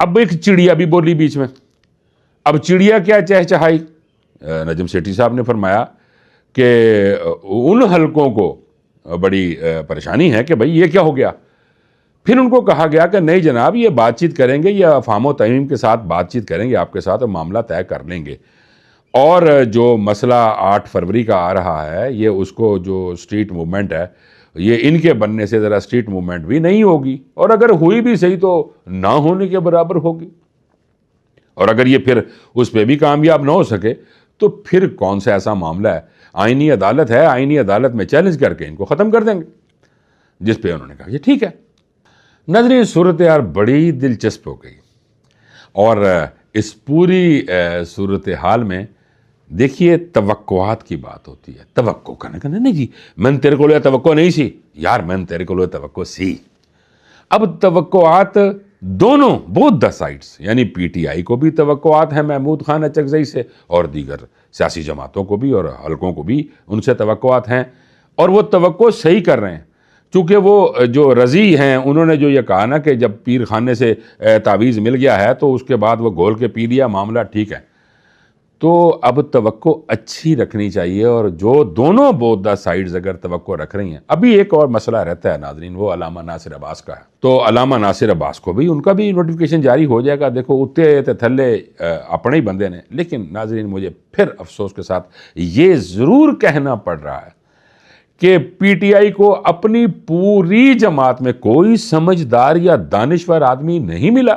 اب ایک چڑیا بھی بولی بیچ میں. اب چڑیا کیا چہچہائی؟ نجم سیٹھی صاحب نے فرمایا کہ ان حلقوں کو بڑی پریشانی ہے کہ بھئی یہ کیا ہو گیا. پھر ان کو کہا گیا کہ نہیں جناب، یہ بات چیت کریں گے، یہ افہام و تفہیم کے ساتھ بات چیت کریں گے آپ کے ساتھ اور معاملہ طے کر لیں گے. اور جو مسئلہ 8 فروری کا آ رہا ہے، یہ اس کو جو اسٹریٹ موومنٹ ہے، یہ ان کے بننے سے ذرا اسٹریٹ موومنٹ بھی نہیں ہوگی، اور اگر ہوئی بھی صحیح تو نہ ہونے کے برابر ہوگی. اور اگر یہ پھر اس پہ بھی کامیاب نہ ہو سکے تو پھر کون سا ایسا معاملہ ہے، آئینی عدالت ہے، آئینی عدالت میں چیلنج کر کے ان کو ختم کر دیں گے. جس پہ انہوں نے کہا یہ ٹھیک ہے. ناظرین، صورتحال بڑی دلچسپ ہو گئی، اور اس پوری صورتحال میں دیکھیے توقعات کی بات ہوتی ہے. توقع کہنا نہیں جی میں نے تیرے کو لیا توقع نہیں سی، یار میں نے تیرے کو لیا توقع سی. اب توقعات دونوں بوتھ دا سائڈس، یعنی پی ٹی آئی کو بھی توقعات ہیں محمود خان اچکزئی سے، اور دیگر سیاسی جماعتوں کو بھی اور حلقوں کو بھی ان سے توقعات ہیں، اور وہ توقع صحیح کر رہے ہیں. چونکہ وہ جو رضی ہیں انہوں نے جو یہ کہا نا کہ جب پیر خانے سے تعویذ مل گیا ہے تو اس کے بعد وہ گھول کے پی لیا، معاملہ ٹھیک ہے. تو اب توقع اچھی رکھنی چاہیے، اور جو دونوں بوتھ دا سائڈز اگر توقع رکھ رہی ہیں. ابھی ایک اور مسئلہ رہتا ہے ناظرین، وہ علامہ ناصر عباس کا ہے. تو علامہ ناصر عباس کو بھی ان کا بھی نوٹیفیکیشن جاری ہو جائے گا. دیکھو اتے تے تھلے اپنے ہی بندے نے. لیکن ناظرین، مجھے پھر افسوس کے ساتھ یہ ضرور کہنا پڑ رہا ہے کہ پی ٹی آئی کو اپنی پوری جماعت میں کوئی سمجھدار یا دانشور آدمی نہیں ملا